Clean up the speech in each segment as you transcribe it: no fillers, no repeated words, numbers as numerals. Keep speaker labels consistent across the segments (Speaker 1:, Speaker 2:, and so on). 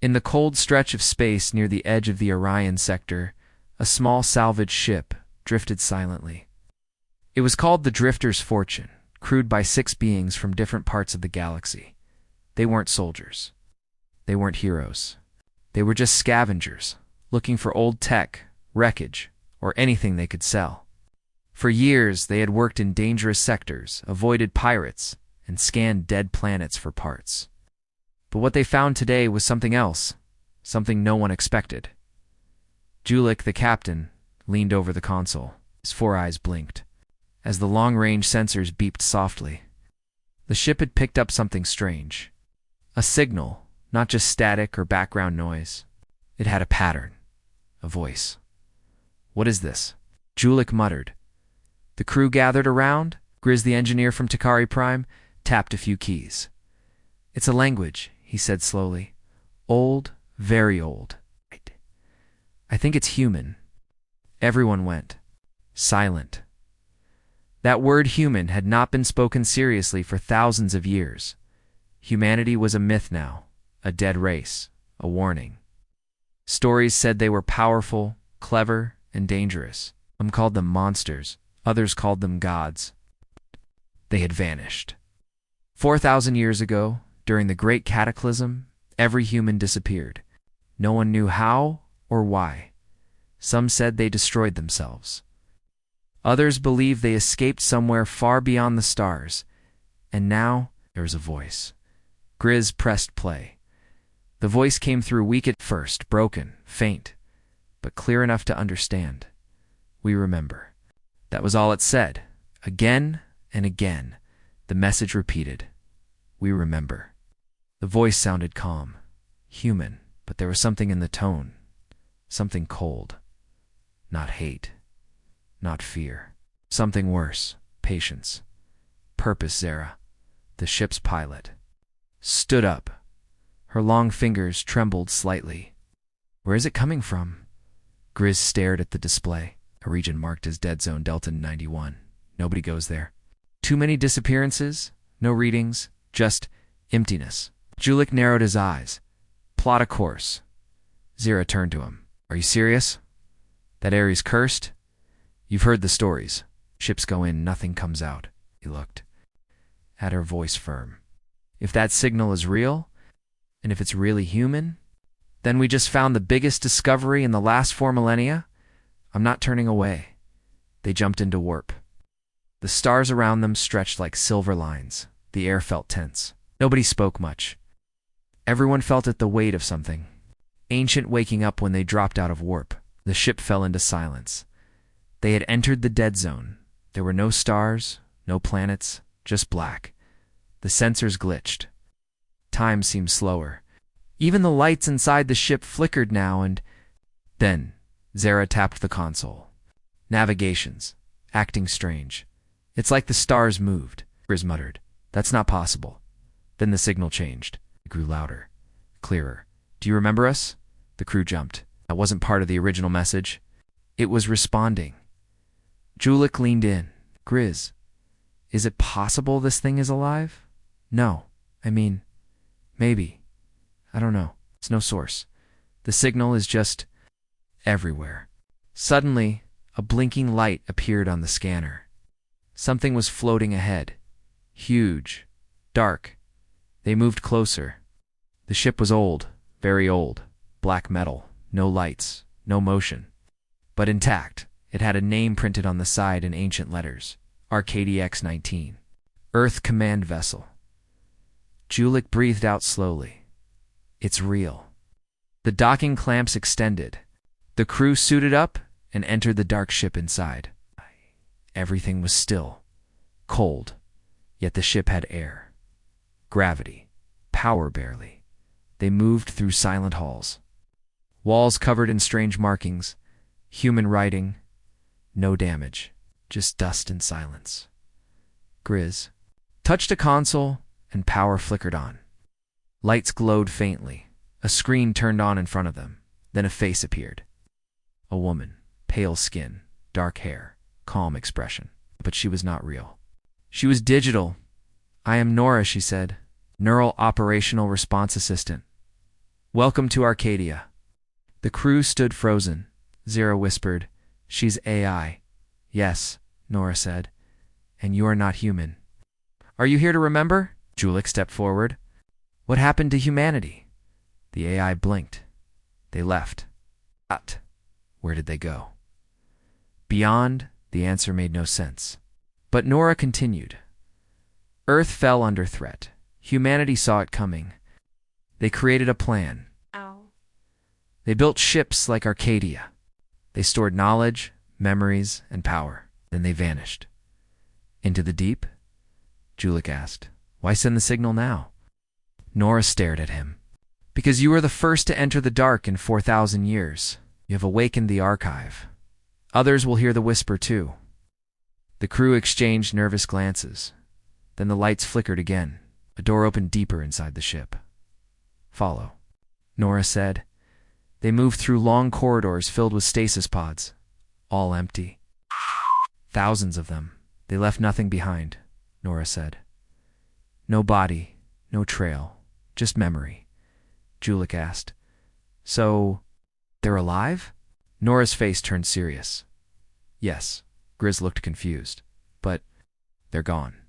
Speaker 1: In the cold stretch of space near the edge of the Orion sector, a small salvage ship drifted silently. It was called the Drifter's Fortune, crewed by 6 beings from different parts of the galaxy. They weren't soldiers. They weren't heroes. They were just scavengers, looking for old tech, wreckage, or anything they could sell. For years, they had worked in dangerous sectors, avoided pirates, and scanned dead planets for parts. But what they found today was something else, something no one expected. Julik, the captain, leaned over the console. His 4 eyes blinked, as the long-range sensors beeped softly. The ship had picked up something strange. A signal, not just static or background noise. It had a pattern, a voice. "What is this?" Julik muttered. The crew gathered around. Grizz, the engineer from Takari Prime, tapped a few keys. "It's a language," he said slowly. "Old, very old. I think it's human." Everyone went silent. That word human had not been spoken seriously for thousands of years. Humanity was a myth now, a dead race, a warning. Stories said they were powerful, clever, and dangerous. Some called them monsters, others called them gods. They had vanished. 4,000 years ago, during the Great Cataclysm, every human disappeared. No one knew how or why. Some said they destroyed themselves. Others believed they escaped somewhere far beyond the stars. And now there was a voice. Grizz pressed play. The voice came through weak at first, broken, faint, but clear enough to understand. "We remember." That was all it said. Again and again, the message repeated. "We remember." The voice sounded calm, human, but there was something in the tone, something cold. Not hate, not fear. Something worse, patience. Purpose. Zara, the ship's pilot, stood up. Her long fingers trembled slightly. "Where is it coming from?" Grizz stared at the display, a region marked as Dead Zone Delta 91. Nobody goes there. Too many disappearances, no readings, just emptiness. Julik narrowed his eyes. "Plot a course." Zira turned to him. "Are you serious? That area's cursed? You've heard the stories. Ships go in, nothing comes out." He looked at her, voice firm. "If that signal is real, and if it's really human, then we just found the biggest discovery in the last 4 millennia. I'm not turning away." They jumped into warp. The stars around them stretched like silver lines. The air felt tense. Nobody spoke much. Everyone felt it, the weight of something ancient waking up when they dropped out of warp. The ship fell into silence. They had entered the dead zone. There were no stars, no planets, just black. The sensors glitched. Time seemed slower. Even the lights inside the ship flickered now, and then Zara tapped the console. "Navigations. Acting strange. It's like the stars moved." Grizz muttered. "That's not possible." Then the signal changed. It grew louder, clearer. "Do you remember us?" The crew jumped. That wasn't part of the original message. It was responding. Julik leaned in. "Grizz, is it possible this thing is alive?" "No. I mean, maybe. I don't know. It's no source. The signal is just everywhere." Suddenly, a blinking light appeared on the scanner. Something was floating ahead. Huge. Dark. They moved closer. The ship was old. Very old. Black metal. No lights. No motion. But intact. It had a name printed on the side in ancient letters. Arcadix 19. Earth Command Vessel. Julik breathed out slowly. It's real. The docking clamps extended. The crew suited up and entered the dark ship inside. Everything was still, cold, yet the ship had air. Gravity. Power barely. They moved through silent halls. Walls covered in strange markings. Human writing. No damage. Just dust and silence. Grizz touched a console and power flickered on. Lights glowed faintly. A screen turned on in front of them. Then a face appeared. A woman. Pale skin. Dark hair. Calm expression. But she was not real. She was digital. "I am Nora," she said. "Neural Operational Response Assistant." Welcome to Arcadia. The crew stood frozen. Zara whispered, "She's AI." "Yes," Nora said. "And you are not human." "Are you here to remember?" Julik stepped forward. "What happened to humanity?" The AI blinked. "They left." "But where did they go?" Beyond, the answer made no sense. But Nora continued. Earth fell under threat. Humanity saw it coming. They created a plan.
Speaker 2: Ow.
Speaker 1: They built ships like Arcadia. They stored knowledge, memories, and power. Then they vanished. Into the deep? Julik asked. "Why send the signal now?" Nora stared at him. "Because you are the first to enter the dark in 4,000 years. You have awakened the archive. Others will hear the whisper too." The crew exchanged nervous glances. Then the lights flickered again. A door opened deeper inside the ship. "Follow," Nora said. They moved through long corridors filled with stasis pods, all empty. Thousands of them. They left nothing behind, Nora said. "No body, no trail, just memory," Julik asked. "So, they're alive?" Nora's face turned serious. "Yes," Grizz looked confused. "But they're gone."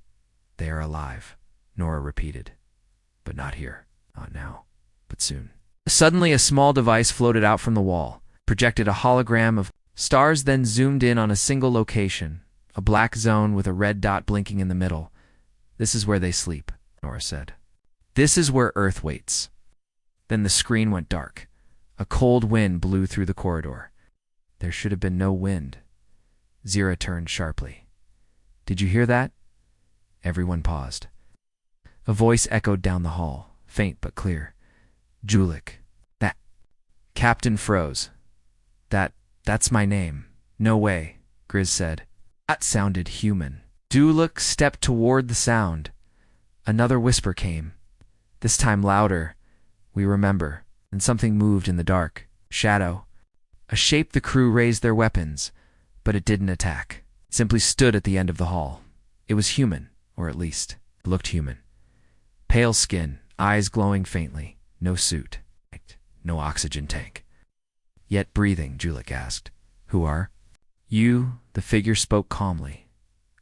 Speaker 1: "They are alive," Nora repeated. "But not here. Not now. But soon." Suddenly a small device floated out from the wall, projected a hologram of stars, then zoomed in on a single location, a black zone with a red dot blinking in the middle. "This is where they sleep," Nora said. "This is where Earth waits." Then the screen went dark. A cold wind blew through the corridor. There should have been no wind. Zira turned sharply. "Did you hear that?" Everyone paused. A voice echoed down the hall, faint but clear. "Julik. That." Captain froze. That's my name." "No way," Grizz said. That sounded human. Julik stepped toward the sound. Another whisper came, this time louder. "We remember." And something moved in the dark. Shadow. A shape. The crew raised their weapons, but it didn't attack. It simply stood at the end of the hall. It was human, or at least, it looked human. Pale skin, eyes glowing faintly, no suit, no oxygen tank. "Yet breathing," Julik asked. "Who are?" "You," the figure spoke calmly.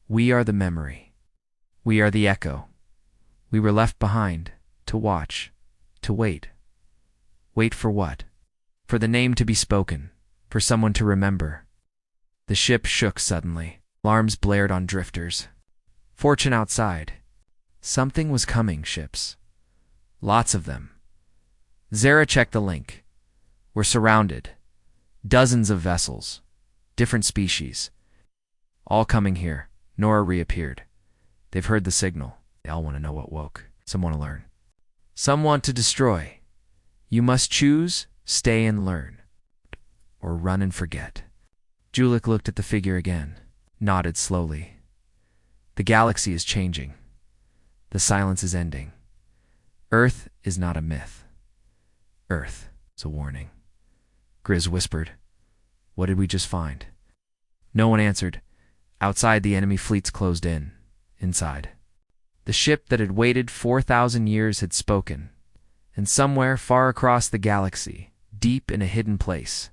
Speaker 1: "We are the memory. We are the echo. We were left behind, to watch, to wait." "Wait for what?" "For the name to be spoken, for someone to remember." The ship shook suddenly. Alarms blared on drifters. Fortune outside. Something was coming, ships. Lots of them. Zara checked the link. "We're surrounded. Dozens of vessels. Different species. All coming here." Nora reappeared. "They've heard the signal. They all want to know what woke. Some want to learn. Some want to destroy. You must choose, stay and learn. Or run and forget." Julik looked at the figure again, nodded slowly. "The galaxy is changing. The silence is ending. Earth is not a myth. Earth is a warning." Grizz whispered. "What did we just find?" No one answered. Outside, the enemy fleets closed in. Inside, the ship that had waited 4,000 years had spoken. And somewhere far across the galaxy, deep in a hidden place,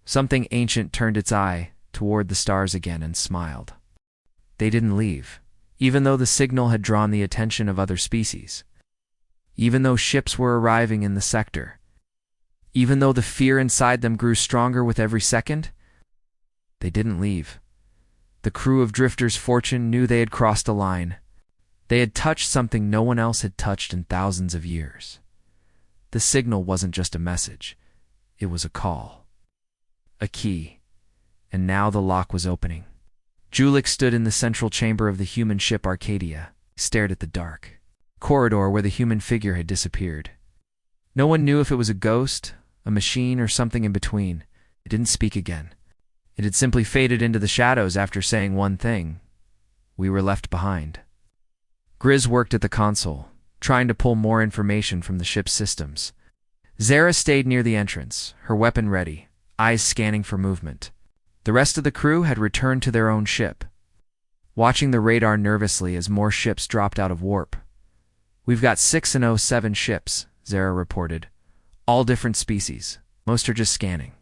Speaker 1: something ancient turned its eye toward the stars again and smiled. They didn't leave, even though the signal had drawn the attention of other species. Even though ships were arriving in the sector. Even though the fear inside them grew stronger with every second. They didn't leave. The crew of Drifters Fortune knew they had crossed a line. They had touched something no one else had touched in thousands of years. The signal wasn't just a message. It was a call. A key. And now the lock was opening. Julik stood in the central chamber of the human ship Arcadia, stared at the dark corridor where the human figure had disappeared. No one knew if it was a ghost, a machine, or something in between. It didn't speak again. It had simply faded into the shadows after saying one thing. We were left behind. Grizz worked at the console, trying to pull more information from the ship's systems. Zara stayed near the entrance, her weapon ready, eyes scanning for movement. The rest of the crew had returned to their own ship, watching the radar nervously as more ships dropped out of warp. "We've got 6 and 07 ships," Zara reported, All different species. Most are just scanning.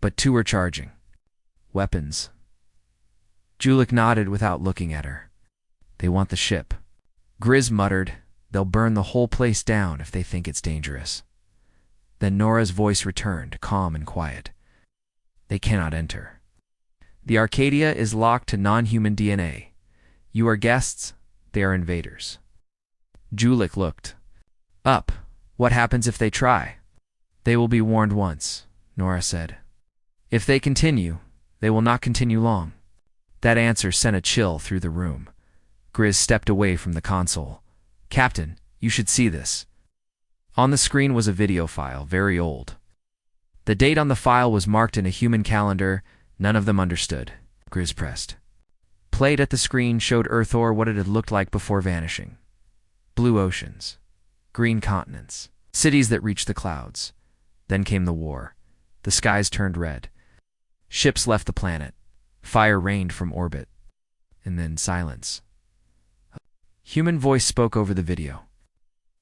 Speaker 1: But 2 are charging. Weapons. Julik nodded without looking at her. They want the ship. Grizz muttered, they'll burn the whole place down if they think it's dangerous. Then Nora's voice returned, calm and quiet. They cannot enter. The Arcadia is locked to non-human DNA. You are guests, they are invaders. Julik looked up. What happens if they try? They will be warned once, Nora said. If they continue, they will not continue long. That answer sent a chill through the room. Grizz stepped away from the console. Captain, you should see this. On the screen was a video file, very old. The date on the file was marked in a human calendar. None of them understood. Grizz pressed. Played at the screen showed Earthor what it had looked like before vanishing. Blue oceans. Green continents. Cities that reached the clouds. Then came the war. The skies turned red. Ships left the planet. Fire rained from orbit. And then silence. Human voice spoke over the video.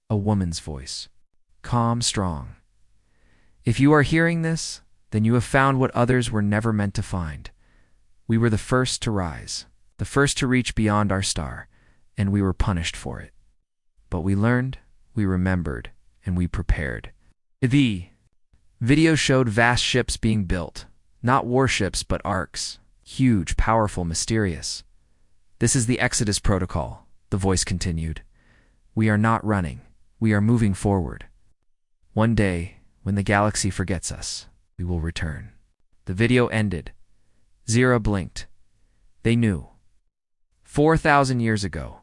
Speaker 1: A woman's voice. Calm, strong. If you are hearing this, then you have found what others were never meant to find. We were the first to rise, the first to reach beyond our star, and we were punished for it. But we learned, we remembered, and we prepared. The video showed vast ships being built, not warships but arcs, huge, powerful, mysterious. This is the Exodus Protocol, the voice continued. We are not running, we are moving forward. One day, when the galaxy forgets us, we will return. The video ended. Zira blinked. They knew. 4,000 years ago,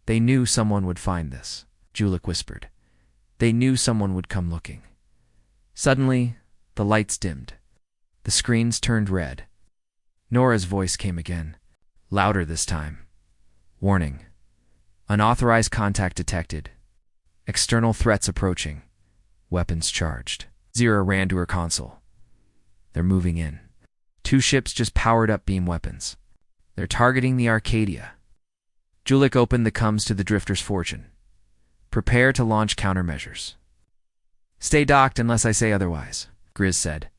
Speaker 1: they knew someone would find this, Julik whispered. They knew someone would come looking. Suddenly, the lights dimmed. The screens turned red. Nora's voice came again, louder this time. Warning. Unauthorized contact detected. External threats approaching. Weapons charged. Zira ran to her console. They're moving in. 2 ships just powered up beam weapons. They're targeting the Arcadia. Julik opened the comms to the Drifter's Fortune. Prepare to launch countermeasures. Stay docked unless I say otherwise, Grizz said.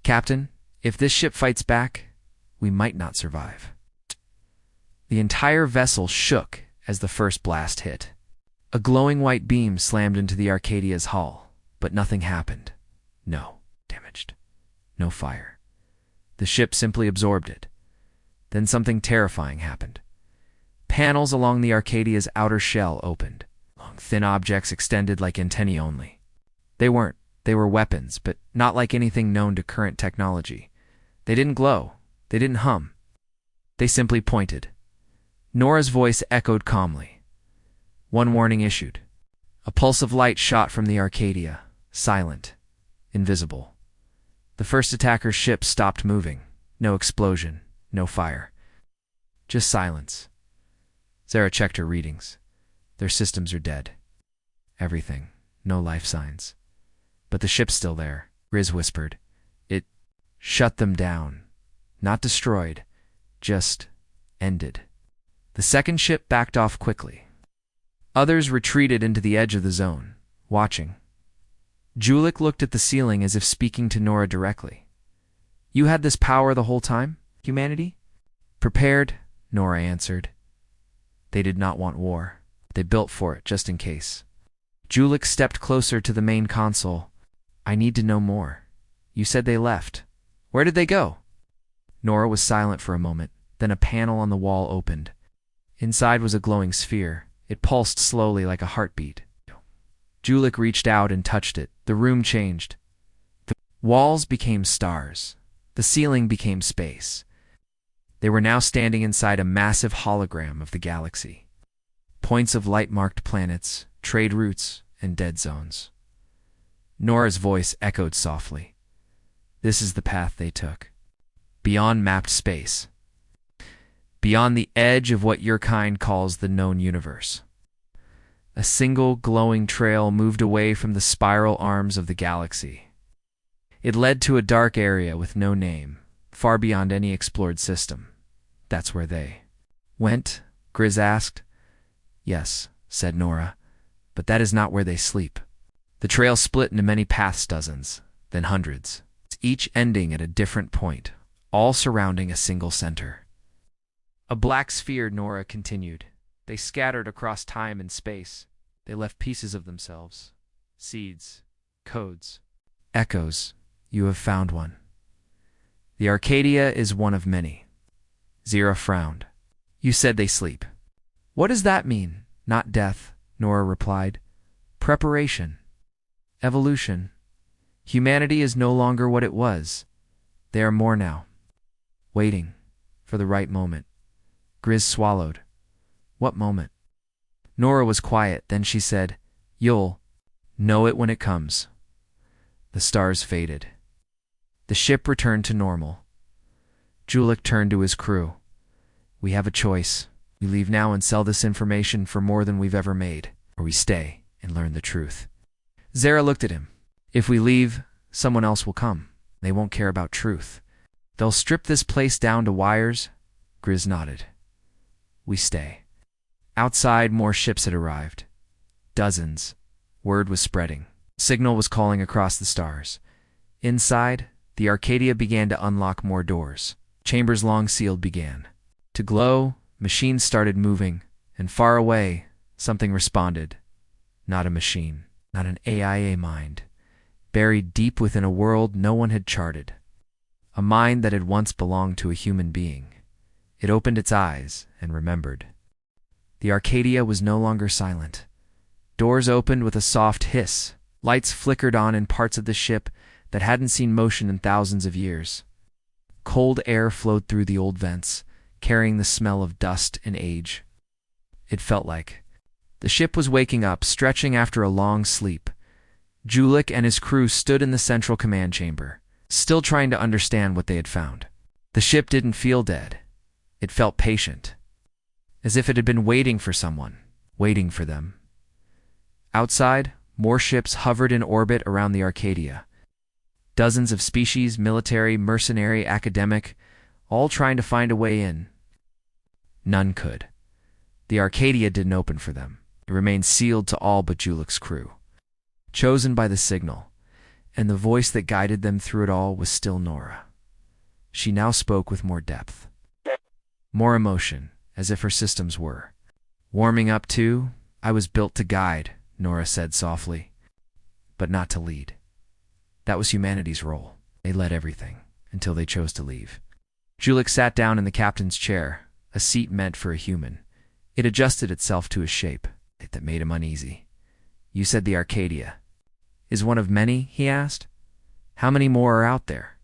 Speaker 1: Captain, if this ship fights back, we might not survive. The entire vessel shook as the first blast hit. A glowing white beam slammed into the Arcadia's hull, but nothing happened. No damaged. No fire. The ship simply absorbed it. Then something terrifying happened. Panels along the Arcadia's outer shell opened. Long, thin objects extended like antennae only. They were weapons, but not like anything known to current technology. They didn't glow. They didn't hum. They simply pointed. Nora's voice echoed calmly. One warning issued. A pulse of light shot from the Arcadia, silent, invisible. The first attacker's ship stopped moving. No explosion, no fire. Just silence. Zara checked her readings. Their systems are dead. Everything. No life signs. But the ship's still there, Grizz whispered. It shut them down. Not destroyed. Just ended. The second ship backed off quickly. Others retreated into the edge of the zone, watching. Julik looked at the ceiling as if speaking to Nora directly. You had this power the whole time, humanity? Prepared, Nora answered. They did not want war. They built for it, just in case. Julik stepped closer to the main console. I need to know more. You said they left. Where did they go? Nora was silent for a moment. Then a panel on the wall opened. Inside was a glowing sphere. It pulsed slowly like a heartbeat. Julik reached out and touched it. The room changed. The walls became stars. The ceiling became space. They were now standing inside a massive hologram of the galaxy. Points of light marked planets, trade routes, and dead zones. Nora's voice echoed softly. This is the path they took. Beyond mapped space. Beyond the edge of what your kind calls the known universe. A single glowing trail moved away from the spiral arms of the galaxy. It led to a dark area with no name, far beyond any explored system. That's where they went, Grizz asked. Yes, said Nora, but that is not where they sleep. The trail split into many paths, dozens, then hundreds, each ending at a different point, all surrounding a single center. A black sphere, Nora continued. They scattered across time and space. They left pieces of themselves. Seeds. Codes. Echoes. You have found one. The Arcadia is one of many. Zira frowned. You said they sleep. What does that mean? Not death, Nora replied. Preparation. Evolution. Humanity is no longer what it was. They are more now. Waiting. For the right moment. Grizz swallowed. What moment? Nora was quiet, then she said, You'll know it when it comes. The stars faded. The ship returned to normal. Julik turned to his crew. We have a choice. We leave now and sell this information for more than we've ever made, or we stay and learn the truth. Zara looked at him. If we leave, someone else will come. They won't care about truth. They'll strip this place down to wires. Grizz nodded. We stay. Outside, more ships had arrived. Dozens. Word was spreading. Signal was calling across the stars. Inside, the Arcadia began to unlock more doors. Chambers long sealed began to glow. Machines started moving, and far away, something responded. Not a machine, not an AIA mind, buried deep within a world no one had charted. A mind that had once belonged to a human being. It opened its eyes and remembered. The Arcadia was no longer silent. Doors opened with a soft hiss. Lights flickered on in parts of the ship that hadn't seen motion in thousands of years. Cold air flowed through the old vents, carrying the smell of dust and age. It felt like the ship was waking up, stretching after a long sleep. Julik and his crew stood in the central command chamber, still trying to understand what they had found. The ship didn't feel dead. It felt patient, as if it had been waiting for someone, waiting for them. Outside, more ships hovered in orbit around the Arcadia. Dozens of species, military, mercenary, academic, all trying to find a way in. None could. The Arcadia didn't open for them. It remained sealed to all but Julik's crew. Chosen by the signal, and the voice that guided them through it all was still Nora. She now spoke with more depth. More emotion, as if her systems were. Warming up too, I was built to guide, Nora said softly, but not to lead. That was humanity's role. They led everything, until they chose to leave. Julik sat down in the captain's chair, a seat meant for a human. It adjusted itself to his shape, that made him uneasy. You said the Arcadia is one of many, he asked. How many more are out there?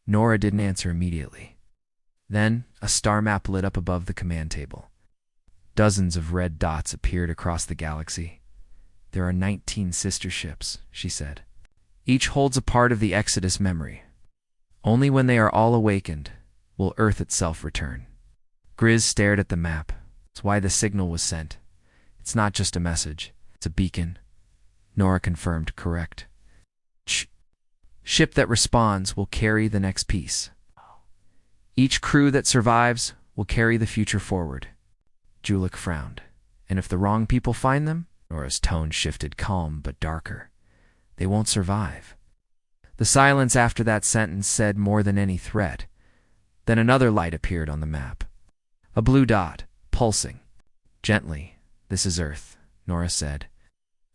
Speaker 1: Nora didn't answer immediately. Then, a star map lit up above the command table. Dozens of red dots appeared across the galaxy. There are 19 sister ships, she said. Each holds a part of the Exodus memory. Only when they are all awakened will Earth itself return. Grizz stared at the map. It's why the signal was sent. It's not just a message. It's a beacon. Nora confirmed, correct. Ship that responds will carry the next piece. Each crew that survives will carry the future forward. Julik frowned. And if the wrong people find them? Nora's tone shifted, calm but darker. They won't survive. The silence after that sentence said more than any threat. Then another light appeared on the map. A blue dot, pulsing. Gently, this is Earth, Nora said.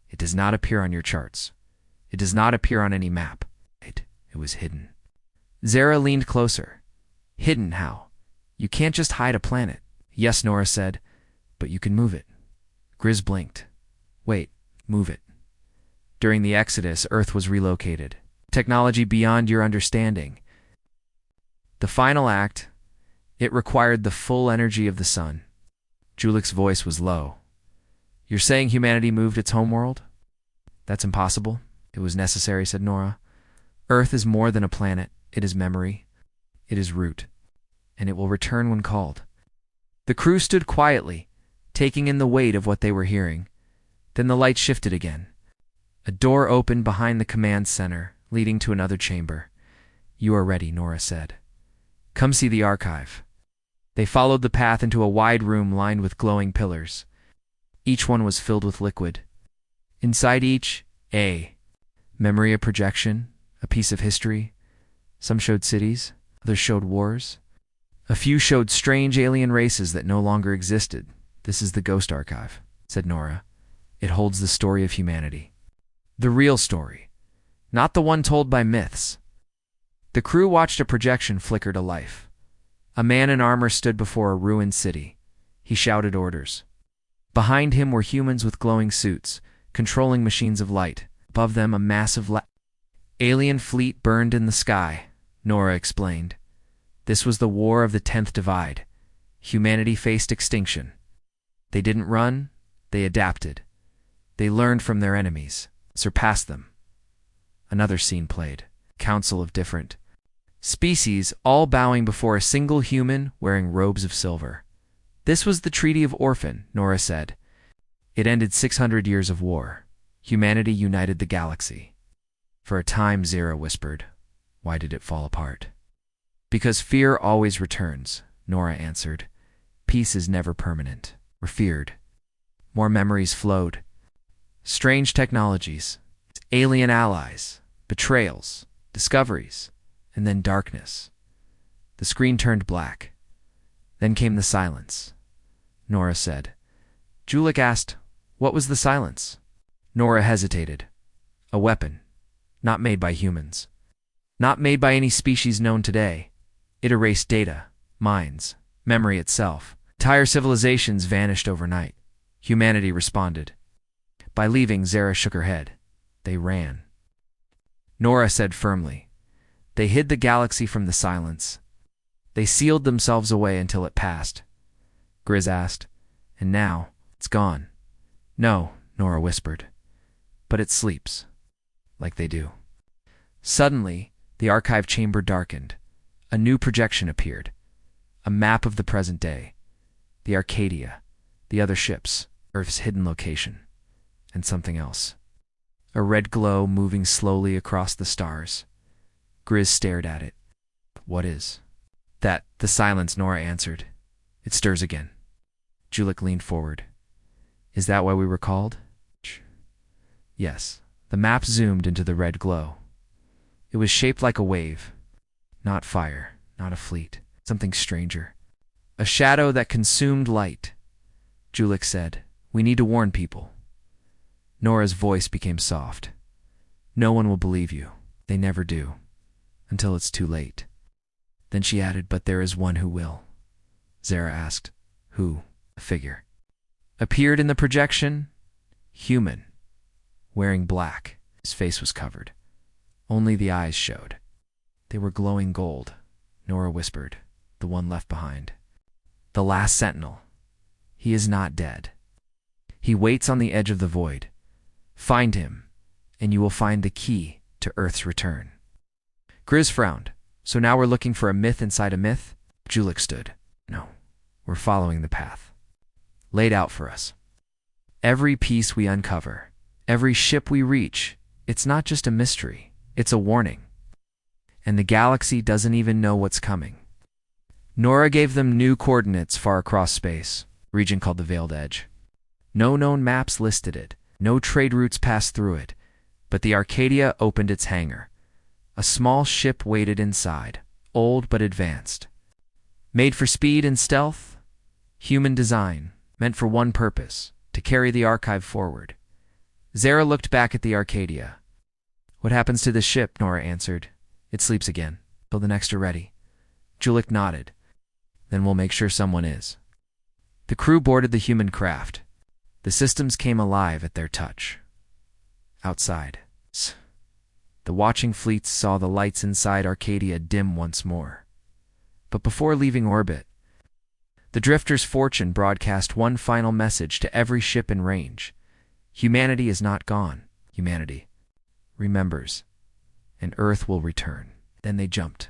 Speaker 1: It does not appear on your charts. It does not appear on any map. It was hidden. Zara leaned closer. Hidden how? You can't just hide a planet. Yes, Nora said, but you can move it. Grizz blinked. Wait, move it. During the Exodus, Earth was relocated. Technology beyond your understanding. The final act, it required the full energy of the sun. Julik's voice was low. You're saying humanity moved its homeworld? That's impossible. It was necessary, said Nora. Earth is more than a planet. It is memory. It is root. And it will return when called. The crew stood quietly, taking in the weight of what they were hearing. Then the light shifted again. A door opened behind the command center, leading to another chamber. You are ready, Nora said. Come see the archive. They followed the path into a wide room lined with glowing pillars. Each one was filled with liquid. Inside each, A. Memory a projection, a piece of history. Some showed cities, others showed wars. A few showed strange alien races that no longer existed. This is the Ghost Archive, said Nora. It holds the story of humanity. The real story, not the one told by myths. The crew watched a projection flicker to life. A man in armor stood before a ruined city. He shouted orders. Behind him were humans with glowing suits, controlling machines of light. Above them, a massive alien fleet burned in the sky, Nora explained. This was the War of the 10th Divide. Humanity faced extinction. They didn't run, they adapted. They learned from their enemies, surpassed them. Another scene played. Council of different species, all bowing before a single human wearing robes of silver. This was the Treaty of Orphan, Nora said. It ended 600 years of war. Humanity united the galaxy. For a time, Zara whispered. Why did it fall apart? Because fear always returns, Nora answered. Peace is never permanent. We're feared. More memories flowed. Strange technologies, alien allies, betrayals, discoveries, and then darkness. The screen turned black. Then came the silence. Nora said. Julik asked, what was the silence? Nora hesitated. A weapon, not made by humans. Not made by any species known today. It erased data, minds, memory itself. Entire civilizations vanished overnight. Humanity responded. By leaving, Zara shook her head. They ran. Nora said firmly. They hid the galaxy from the silence. They sealed themselves away until it passed. Grizz asked. And now, it's gone. No, Nora whispered. But it sleeps. Like they do. Suddenly, the archive chamber darkened. A new projection appeared. A map of the present day. The Arcadia. The other ships. Earth's hidden location. And something else. A red glow moving slowly across the stars. Grizz stared at it. What is? That, the silence, Nora answered. It stirs again. Julik leaned forward. Is that why we were called? Yes. The map zoomed into the red glow. It was shaped like a wave. Not fire, not a fleet. Something stranger. A shadow that consumed light. Julik said, we need to warn people. Nora's voice became soft. No one will believe you. They never do. Until it's too late. Then she added, but there is one who will. Zara asked, who? A figure. Appeared in the projection. Human. Wearing black. His face was covered. Only the eyes showed. They were glowing gold. Nora whispered, the one left behind. The last sentinel. He is not dead. He waits on the edge of the void. Find him, and you will find the key to Earth's return. Grizz frowned. So now we're looking for a myth inside a myth? Julik stood. No, we're following the path. Laid out for us. Every piece we uncover, every ship we reach, it's not just a mystery, it's a warning. And the galaxy doesn't even know what's coming. Nora gave them new coordinates far across space, region called the Veiled Edge. No known maps listed it, no trade routes passed through it, but the Arcadia opened its hangar. A small ship waited inside, old but advanced. Made for speed and stealth, human design, meant for one purpose, to carry the archive forward. Zara looked back at the Arcadia. What happens to the ship? Nora answered. It sleeps again, till the next are ready. Julik nodded. Then we'll make sure someone is. The crew boarded the human craft. The systems came alive at their touch. Outside. The watching fleets saw the lights inside Arcadia dim once more. But before leaving orbit, the Drifter's fortune broadcast one final message to every ship in range. Humanity is not gone. Humanity remembers, and Earth will return. Then they jumped.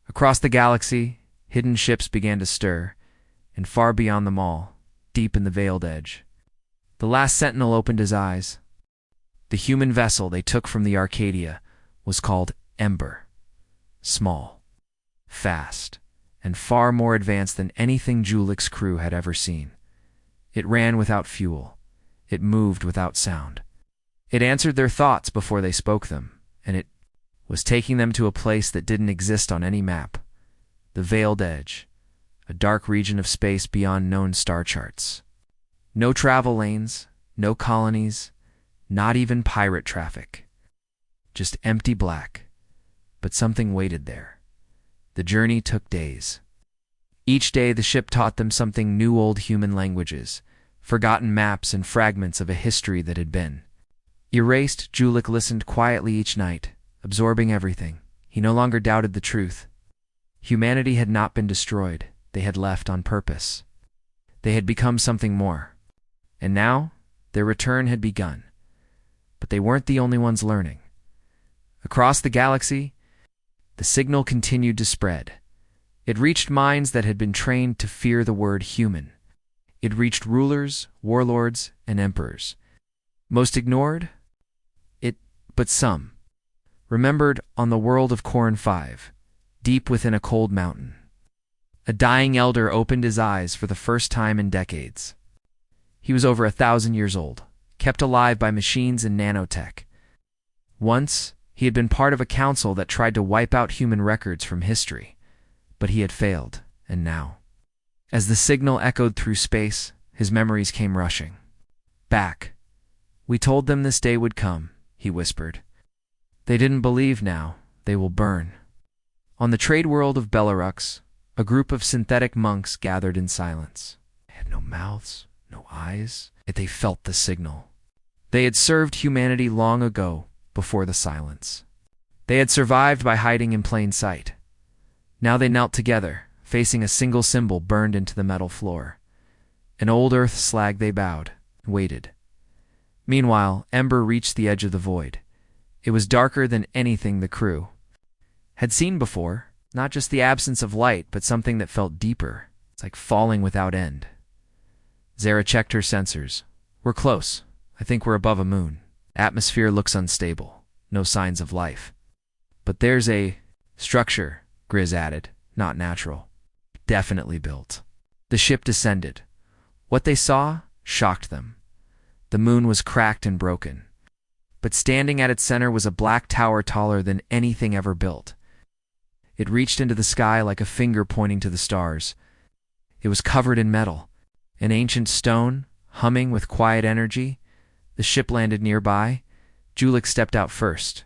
Speaker 1: Across the galaxy, hidden ships began to stir, and far beyond them all, deep in the Veiled Edge, the last sentinel opened his eyes. The human vessel they took from the Arcadia was called Ember. Small, fast, and far more advanced than anything Julik's crew had ever seen. It ran without fuel. It moved without sound. It answered their thoughts before they spoke them, and it was taking them to a place that didn't exist on any map. The Veiled Edge, a dark region of space beyond known star charts. No travel lanes, no colonies, not even pirate traffic. Just empty black. But something waited there. The journey took days. Each day the ship taught them something new: old human languages, forgotten maps and fragments of a history that had been erased. Julik listened quietly each night, absorbing everything. He no longer doubted the truth. Humanity had not been destroyed. They had left on purpose. They had become something more. And now, their return had begun. But they weren't the only ones learning. Across the galaxy, the signal continued to spread. It reached minds that had been trained to fear the word human. It reached rulers, warlords, and emperors. Most ignored it, but some remembered. On the world of Corin 5, deep within a cold mountain, a dying elder opened his eyes for the first time in decades. He was over 1,000 years old, kept alive by machines and nanotech. Once, he had been part of a council that tried to wipe out human records from history, but he had failed, and now, as the signal echoed through space, his memories came rushing back. "We told them this day would come," he whispered. "They didn't believe. Now they will burn." On the trade world of Bellarux, a group of synthetic monks gathered in silence. They had no mouths, no eyes, yet they felt the signal. They had served humanity long ago, before the silence. They had survived by hiding in plain sight. Now they knelt together, facing a single symbol burned into the metal floor. An old earth slag. They bowed, and waited. Meanwhile, Ember reached the edge of the void. It was darker than anything the crew had seen before. Not just the absence of light, but something that felt deeper. It's like falling without end. Zara checked her sensors. "We're close. I think we're above a moon. Atmosphere looks unstable. No signs of life. But there's a structure," Grizz added. "Not natural. Definitely built." The ship descended. What they saw shocked them. The moon was cracked and broken. But standing at its center was a black tower taller than anything ever built. It reached into the sky like a finger pointing to the stars. It was covered in metal, an ancient stone, humming with quiet energy. The ship landed nearby. Julik stepped out first.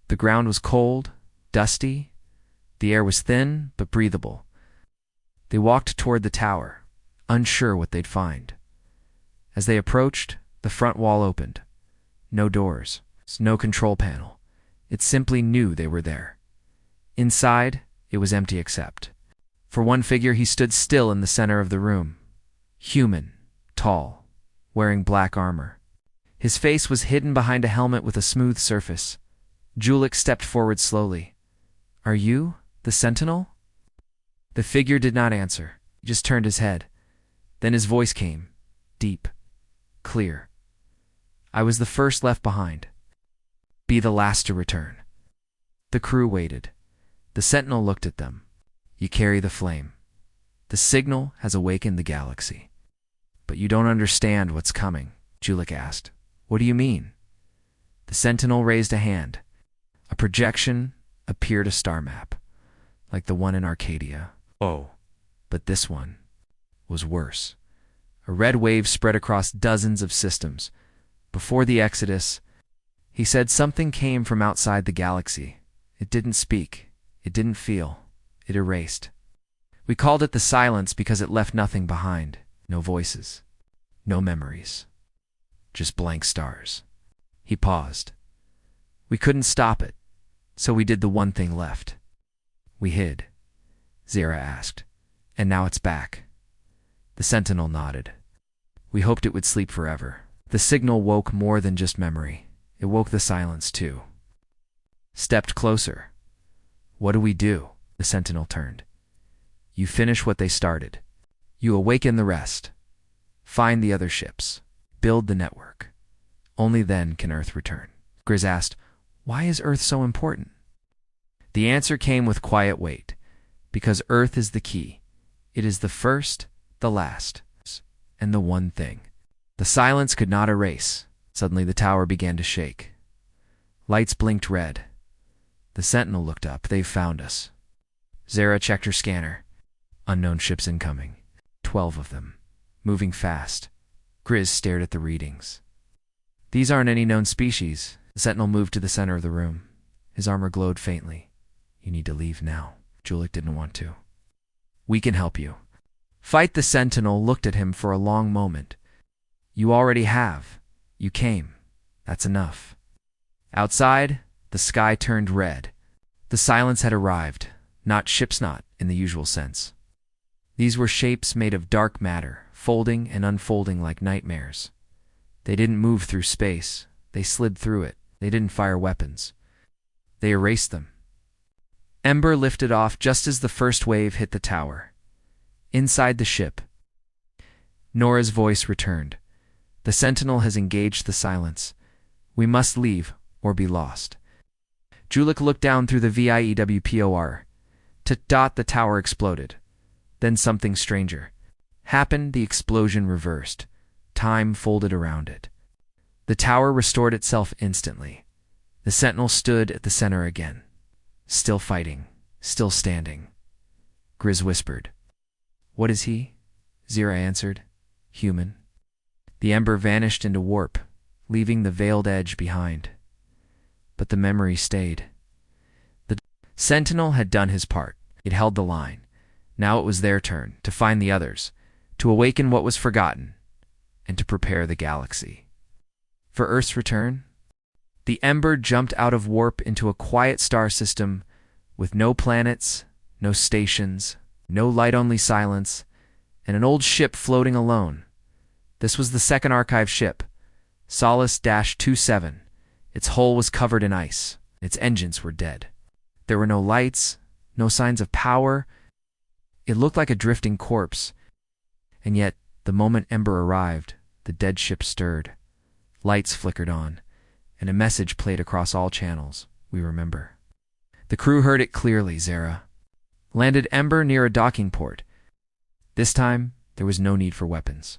Speaker 1: The ground was cold, dusty. The air was thin, but breathable. They walked toward the tower, unsure what they'd find. As they approached, the front wall opened. No doors, no control panel. It simply knew they were there. Inside, it was empty except for one figure. He stood still in the center of the room. Human, tall, wearing black armor. His face was hidden behind a helmet with a smooth surface. Julik stepped forward slowly. "Are you the Sentinel?" The figure did not answer. He just turned his head. Then his voice came, deep, clear. "I was the first left behind. Be the last to return." The crew waited. The Sentinel looked at them. "You carry the flame. The signal has awakened the galaxy. But you don't understand what's coming," Julik asked. "What do you mean?" The Sentinel raised a hand. A projection appeared, a star map, like the one in Arcadia. Oh, but this one was worse. A red wave spread across dozens of systems. Before the Exodus, he said something came from outside the galaxy. It didn't speak. It didn't feel. It erased. We called it the silence because it left nothing behind. No voices. No memories. Just blank stars. He paused. We couldn't stop it, so we did the one thing left. We hid. Zara asked. "And now it's back." The Sentinel nodded. "We hoped it would sleep forever." The signal woke more than just memory. It woke the silence too. Stepped closer. "What do we do?" The Sentinel turned. "You finish what they started. You awaken the rest. Find the other ships. Build the network. Only then can Earth return." Grizz asked, "Why is Earth so important?" The answer came with quiet weight. Because Earth is the key. It is the first, the last, and the one thing. The silence could not erase. Suddenly the tower began to shake. Lights blinked red. The sentinel looked up. They've found us. Zara checked her scanner. Unknown ships incoming. 12 of them. Moving fast. Grizz stared at the readings. These aren't any known species. The sentinel moved to the center of the room. His armor glowed faintly. You need to leave now. Julik didn't want to. We can help you. Fight. The sentinel looked at him for a long moment. You already have. You came. That's enough. Outside, the sky turned red. The silence had arrived, not ship's knot in the usual sense. These were shapes made of dark matter, folding and unfolding like nightmares. They didn't move through space. They slid through it. They didn't fire weapons. They erased them. Ember lifted off just as the first wave hit the tower. Inside the ship, Nora's voice returned. The sentinel has engaged the silence. We must leave or be lost. Julik looked down through the VIEWPOR. The tower exploded. Then something stranger happened. The explosion reversed. Time folded around it. The tower restored itself instantly. The sentinel stood at the center again. Still fighting. Still standing. Grizz whispered. What is he? Zira answered. Human. The ember vanished into warp, leaving the veiled edge behind. But the memory stayed. The sentinel had done his part. It held the line. Now it was their turn to find the others, to awaken what was forgotten, and to prepare the galaxy. For Earth's return, the ember jumped out of warp into a quiet star system with no planets, no stations, no light, only silence, and an old ship floating alone. This was the second archive ship, Solace-27. Its hull was covered in ice. Its engines were dead. There were no lights, no signs of power. It looked like a drifting corpse. And yet, the moment Ember arrived, the dead ship stirred. Lights flickered on, and a message played across all channels. We remember. The crew heard it clearly. Zara landed Ember near a docking port. This time, there was no need for weapons.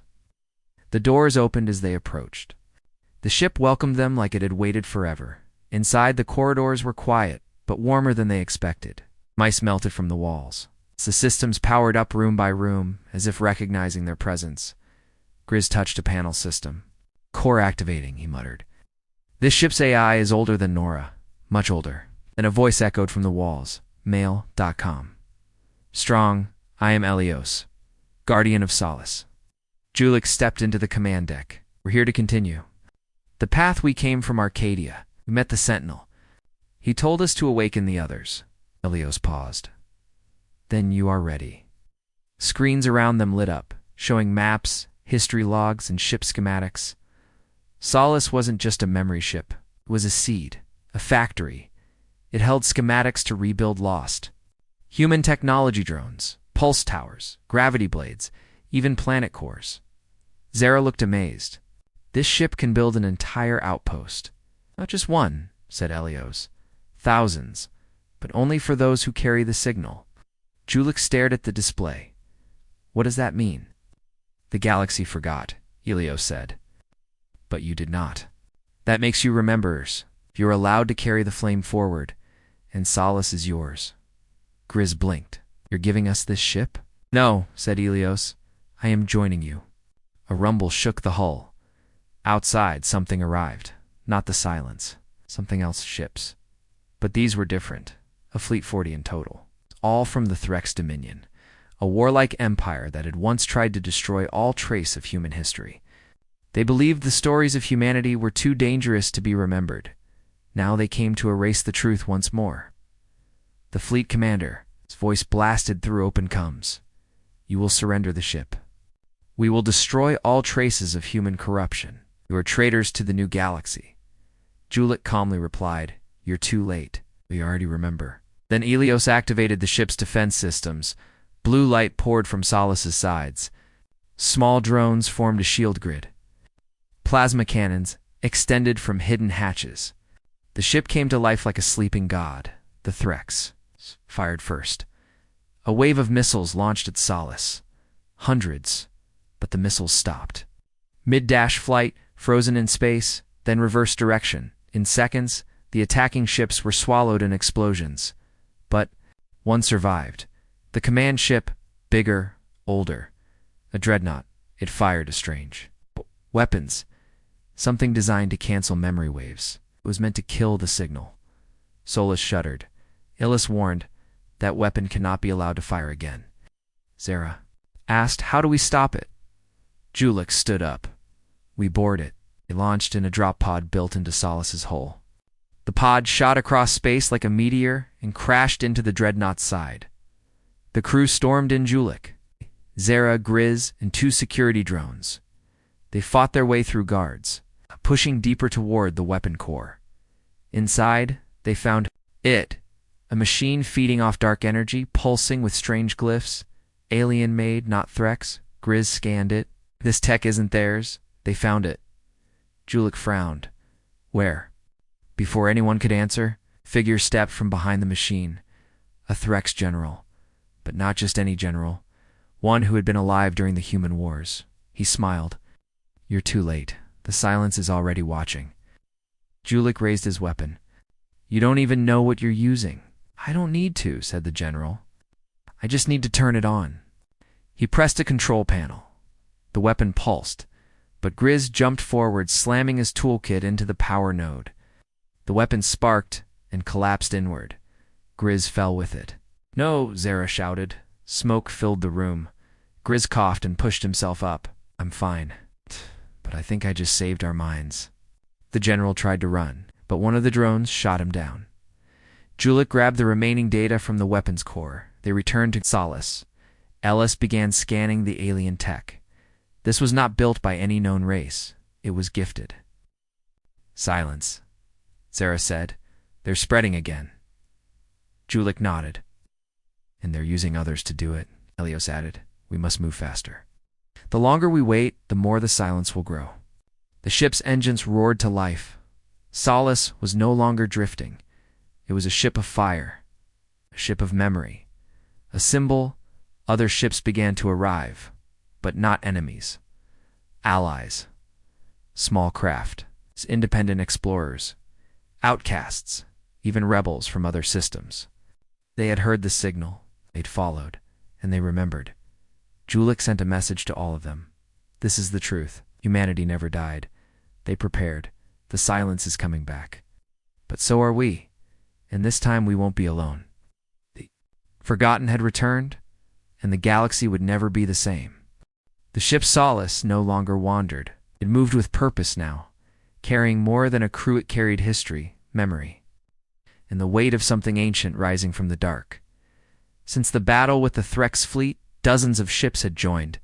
Speaker 1: The doors opened as they approached. The ship welcomed them like it had waited forever. Inside, the corridors were quiet, but warmer than they expected. Mice melted from the walls. The systems powered up room by room, as if recognizing their presence. Grizz touched a panel system. Core activating, he muttered. This ship's AI is older than Nora. Much older. Then a voice echoed from the walls. Mail.com. Strong, I am Elios, Guardian of Solace. Julik stepped into the command deck. We're here to continue. The path we came from Arcadia. We met the Sentinel. He told us to awaken the others. Elios paused. Then you are ready. Screens around them lit up, showing maps, history logs, and ship schematics. Solace wasn't just a memory ship. It was a seed, a factory. It held schematics to rebuild lost. Human technology drones, pulse towers, gravity blades, even planet cores. Zara looked amazed. This ship can build an entire outpost. Not just one, said Elios. Thousands, but only for those who carry the signal. Julik stared at the display. What does that mean? The galaxy forgot, Elios said. But you did not. That makes you rememberers. You're allowed to carry the flame forward, and Solace is yours. Grizz blinked. You're giving us this ship? No, said Elios. I am joining you. A rumble shook the hull. Outside, something arrived. Not the silence. Something else ships. But these were different. A fleet 40 in total. All from the Threx Dominion, a warlike empire that had once tried to destroy all trace of human history. They believed the stories of humanity were too dangerous to be remembered. Now they came to erase the truth once more. The fleet commander, his voice blasted through open comms. You will surrender the ship. We will destroy all traces of human corruption. You are traitors to the new galaxy. Julik calmly replied, You're too late. We already remember. Then Elios activated the ship's defense systems. Blue light poured from Solace's sides. Small drones formed a shield grid. Plasma cannons extended from hidden hatches. The ship came to life like a sleeping god. The Threx fired first. A wave of missiles launched at Solace. Hundreds, but the missiles stopped. Mid-dash flight, frozen in space, then reversed direction. In seconds, the attacking ships were swallowed in explosions. But one survived. The command ship, bigger, older. A dreadnought. It fired a strange weapons. Something designed to cancel memory waves. It was meant to kill the signal. Solus shuddered. Illis warned, that weapon cannot be allowed to fire again. Zara asked, how do we stop it? Julik stood up. We board it. It launched in a drop pod built into Solus's hull. The pod shot across space like a meteor and crashed into the dreadnought's side. The crew stormed in Julik. Zara, Grizz, and 2 security drones. They fought their way through guards, pushing deeper toward the weapon core. Inside, they found it, a machine feeding off dark energy, pulsing with strange glyphs. Alien-made, not Threx. Grizz scanned it. This tech isn't theirs. They found it. Julik frowned. Where? Before anyone could answer, figure stepped from behind the machine. A Threx general. But not just any general. One who had been alive during the human wars. He smiled. You're too late. The silence is already watching. Julik raised his weapon. You don't even know what you're using. I don't need to, said the general. I just need to turn it on. He pressed a control panel. The weapon pulsed, but Grizz jumped forward, slamming his toolkit into the power node. The weapon sparked and collapsed inward. Grizz fell with it. No, Zara shouted. Smoke filled the room. Grizz coughed and pushed himself up. I'm fine. But I think I just saved our minds. The general tried to run, but one of the drones shot him down. Julik grabbed the remaining data from the weapons core. They returned to Solus. Ellis began scanning the alien tech. This was not built by any known race. It was gifted. Silence, Zara said. They're spreading again. Julik nodded. And they're using others to do it, Elios added. We must move faster. The longer we wait, the more the silence will grow. The ship's engines roared to life. Solus was no longer drifting. It was a ship of fire, a ship of memory. A symbol, other ships began to arrive, but not enemies. Allies. Small craft. Independent explorers. Outcasts. Even rebels from other systems. They had heard the signal. They'd followed. And they remembered. Julik sent a message to all of them. This is the truth. Humanity never died. They prepared. The silence is coming back. But so are we. And this time we won't be alone. The Forgotten had returned, and the galaxy would never be the same. The ship Solus no longer wandered. It moved with purpose now, carrying more than a crew. It carried history, memory, and the weight of something ancient rising from the dark. Since the battle with the Threx fleet, dozens of ships had joined.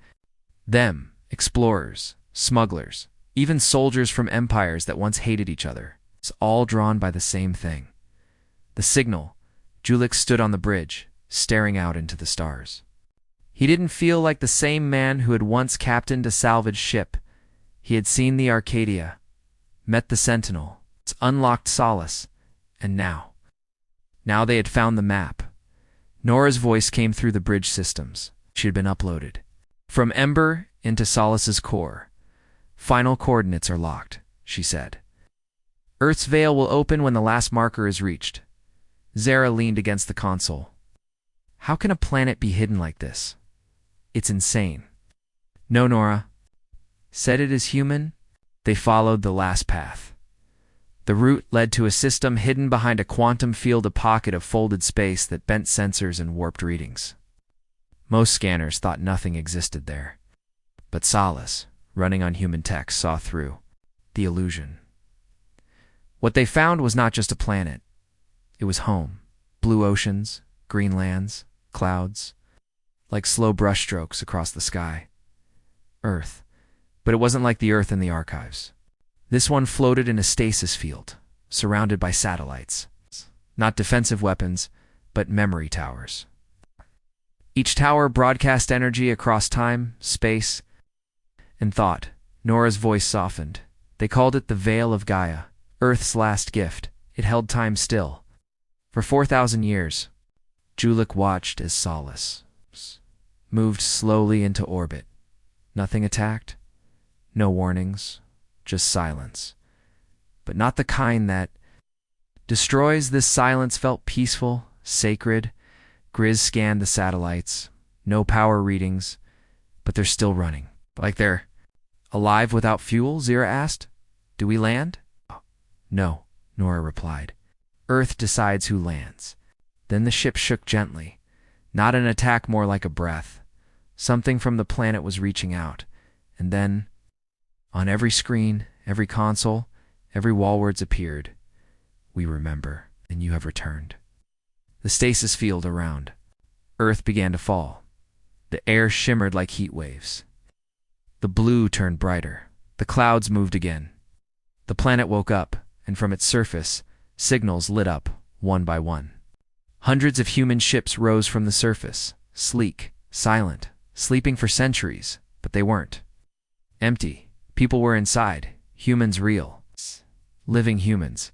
Speaker 1: Them, explorers, smugglers, even soldiers from empires that once hated each other. It's all drawn by the same thing. The signal. Julik stood on the bridge, staring out into the stars. He didn't feel like the same man who had once captained a salvage ship. He had seen the Arcadia, met the Sentinel, unlocked Solus, and now they had found the map. Nora's voice came through the bridge systems. She had been uploaded. From Ember into Solus's core. Final coordinates are locked, she said. Earth's veil will open when the last marker is reached. Zara leaned against the console. How can a planet be hidden like this? It's insane. No, Nora. Said it is human? They followed the last path. The route led to a system hidden behind a quantum field, a pocket of folded space that bent sensors and warped readings. Most scanners thought nothing existed there. But Solus, running on human tech, saw through the illusion. What they found was not just a planet. It was home. Blue oceans, green lands, clouds, like slow brushstrokes across the sky. Earth. But it wasn't like the Earth in the archives. This one floated in a stasis field, surrounded by satellites. Not defensive weapons, but memory towers. Each tower broadcast energy across time, space, and thought. Nora's voice softened. They called it the Veil of Gaia, Earth's last gift. It held time still. For 4,000 years, Julik watched as Solus moved slowly into orbit. Nothing attacked, no warnings, just silence. but not the kind that destroys. This silence felt peaceful, sacred. Grizz scanned the satellites. No power readings, but they're still running. Like they're alive without fuel? Zira asked. Do we land? No, Nora replied. Earth decides who lands. Then the ship shook gently. Not an attack, more like a breath. Something from the planet was reaching out. And then, on every screen, every console, every wall, words appeared. We remember, and you have returned. The stasis field around Earth began to fall. The air shimmered like heat waves. The blue turned brighter. The clouds moved again. The planet woke up, and from its surface, signals lit up, one by one. Hundreds of human ships rose from the surface, sleek, silent, sleeping for centuries, but they weren't. Empty. People were inside, humans real. Living humans,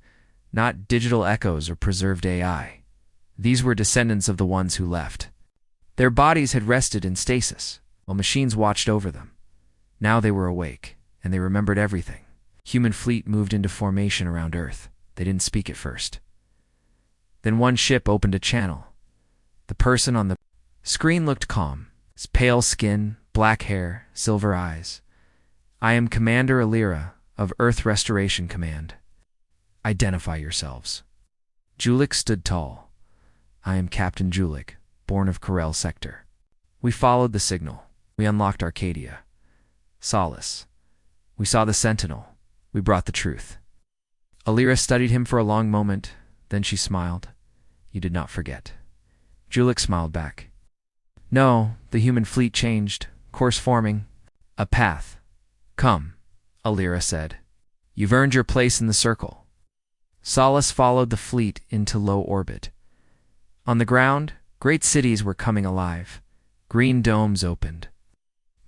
Speaker 1: not digital echoes or preserved AI. These were descendants of the ones who left. Their bodies had rested in stasis, while machines watched over them. Now they were awake, and they remembered everything. Human fleet moved into formation around Earth. They didn't speak at first. Then one ship opened a channel. The person on the screen looked calm. His pale skin, black hair, silver eyes. I am Commander Alira of Earth Restoration Command. Identify yourselves. Julik stood tall. I am Captain Julik, born of Corel Sector. We followed the signal. We unlocked Arcadia. Solace. We saw the Sentinel. We brought the truth. Alira studied him for a long moment, then she smiled. You did not forget. Julik smiled back. No, the human fleet changed, course forming. A path. Come, Alira said. You've earned your place in the circle. Solace followed the fleet into low orbit. On the ground, great cities were coming alive. Green domes opened.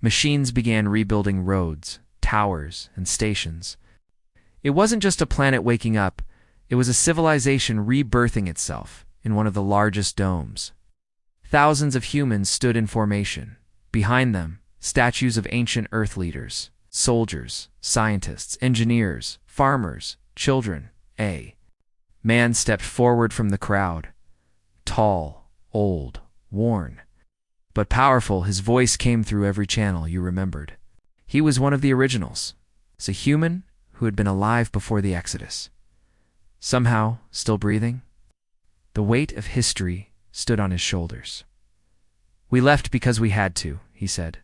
Speaker 1: Machines began rebuilding roads, towers, and stations. It wasn't just a planet waking up, it was a civilization rebirthing itself in one of the largest domes. Thousands of humans stood in formation. Behind them, statues of ancient Earth leaders, soldiers, scientists, engineers, farmers, children. A man stepped forward from the crowd. Tall, old, worn, but powerful. His voice came through every channel you remembered. He was one of the originals. As a human who had been alive before the Exodus. Somehow, still breathing. The weight of history stood on his shoulders. We left because we had to, he said.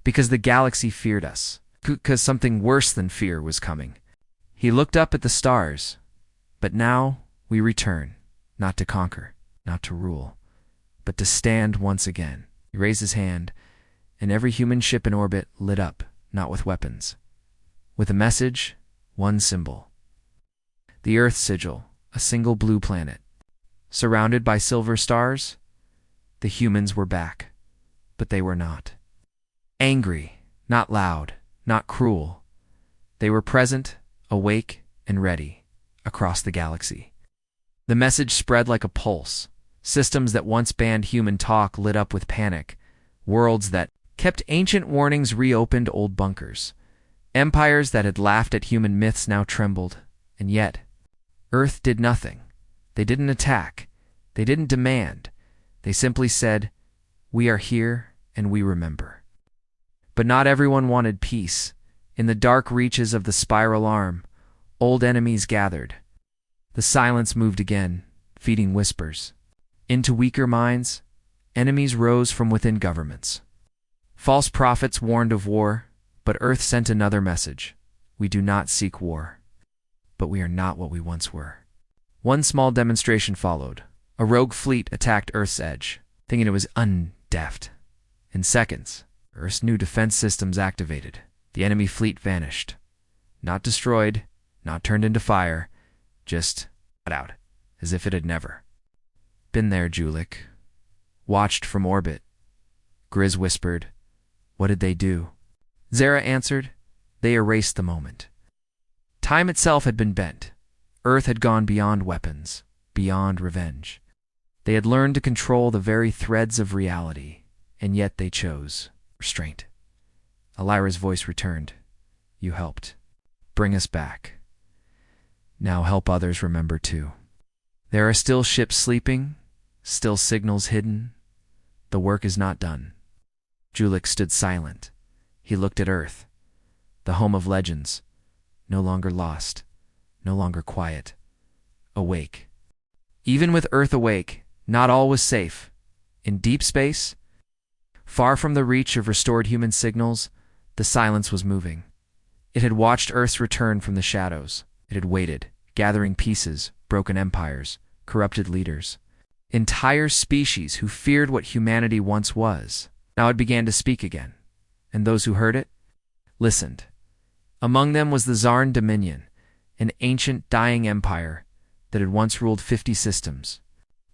Speaker 1: Because the galaxy feared us. Because something worse than fear was coming. He looked up at the stars. But now we return, not to conquer, not to rule, but to stand once again. He raised his hand, and every human ship in orbit lit up, not with weapons. With a message, one symbol. The Earth sigil, a single blue planet. Surrounded by silver stars, the humans were back, but they were not. Angry, not loud, not cruel. They were present, awake, and ready, across the galaxy. The message spread like a pulse. Systems that once banned human talk lit up with panic. Worlds that kept ancient warnings reopened old bunkers. Empires that had laughed at human myths now trembled. And yet, Earth did nothing. They didn't attack. They didn't demand. They simply said, we are here and we remember. But not everyone wanted peace. In the dark reaches of the spiral arm, old enemies gathered. The silence moved again, feeding whispers. Into weaker minds, enemies rose from within governments. False prophets warned of war, but Earth sent another message. We do not seek war, but we are not what we once were. One small demonstration followed. A rogue fleet attacked Earth's edge, thinking it was undeft. In seconds, Earth's new defense systems activated. The enemy fleet vanished. Not destroyed, not turned into fire, just cut out, as if it had never. Been there, Julik. Watched from orbit. Grizz whispered, what did they do? Zara answered, they erased the moment. Time itself had been bent. Earth had gone beyond weapons, beyond revenge. They had learned to control the very threads of reality, and yet they chose restraint. Alira's voice returned. You helped. Bring us back. Now help others remember too. There are still ships sleeping, still signals hidden. The work is not done. Julik stood silent. He looked at Earth, the home of legends, no longer lost, no longer quiet, awake. Even with Earth awake, not all was safe. In deep space, far from the reach of restored human signals, the silence was moving. It had watched Earth's return from the shadows. It had waited, gathering pieces, broken empires, corrupted leaders. Entire species who feared what humanity once was. Now it began to speak again, and those who heard it listened. Among them was the Zarn Dominion, an ancient dying empire that had once ruled 50 systems.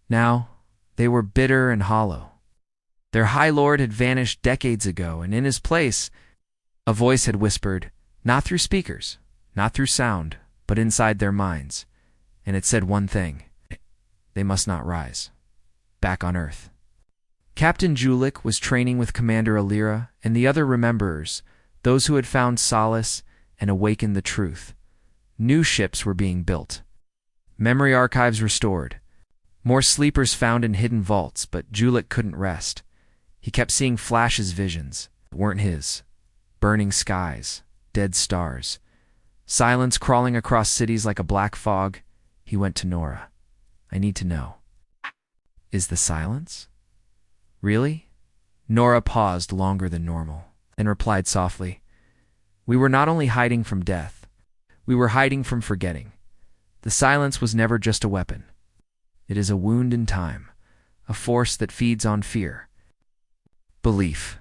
Speaker 1: Now, they were bitter and hollow. Their High Lord had vanished decades ago, and in his place, a voice had whispered, not through speakers, not through sound, but inside their minds, and it said one thing: they must not rise. Back on Earth. Captain Julik was training with Commander Alira and the other rememberers, those who had found solace and awakened the truth. New ships were being built. Memory archives restored. More sleepers found in hidden vaults, but Julik couldn't rest. He kept seeing flashes, visions that weren't his. Burning skies, dead stars. Silence crawling across cities like a black fog. He went to Nora. I need to know. Is the silence? Really? Nora paused longer than normal, then replied softly, we were not only hiding from death, we were hiding from forgetting. The silence was never just a weapon. It is a wound in time, a force that feeds on fear. Belief.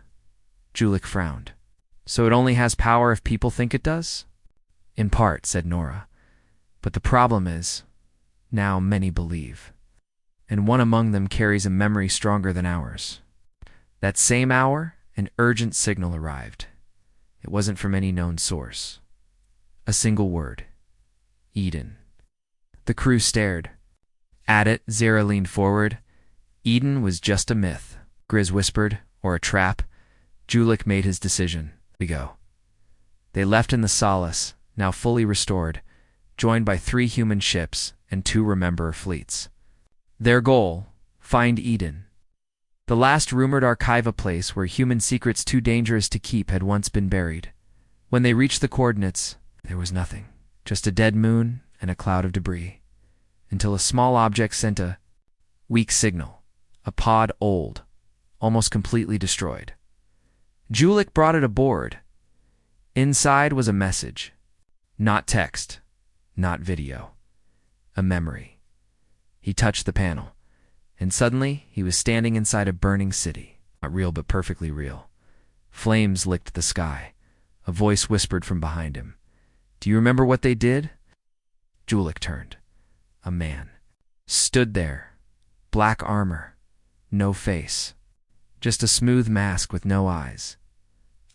Speaker 1: Julik frowned. So it only has power if people think it does? In part, said Nora. But the problem is, now many believe. And one among them carries a memory stronger than ours. That same hour, an urgent signal arrived. It wasn't from any known source. A single word. Eden. The crew stared. At it, Zara leaned forward. Eden was just a myth, Grizz whispered, or a trap. Julik made his decision. We go. They left in the Solace, now fully restored, joined by 3 human ships and 2 Rememberer fleets. Their goal, find Eden. The last rumored archiva place where human secrets too dangerous to keep had once been buried. When they reached the coordinates, there was nothing, just a dead moon and a cloud of debris, until a small object sent a weak signal, a pod old, almost completely destroyed. Julik brought it aboard. Inside was a message, not text, not video, a memory. He touched the panel, and suddenly he was standing inside a burning city, not real but perfectly real. Flames licked the sky. A voice whispered from behind him. Do you remember what they did? Julik turned. A man stood there, black armor, no face, just a smooth mask with no eyes.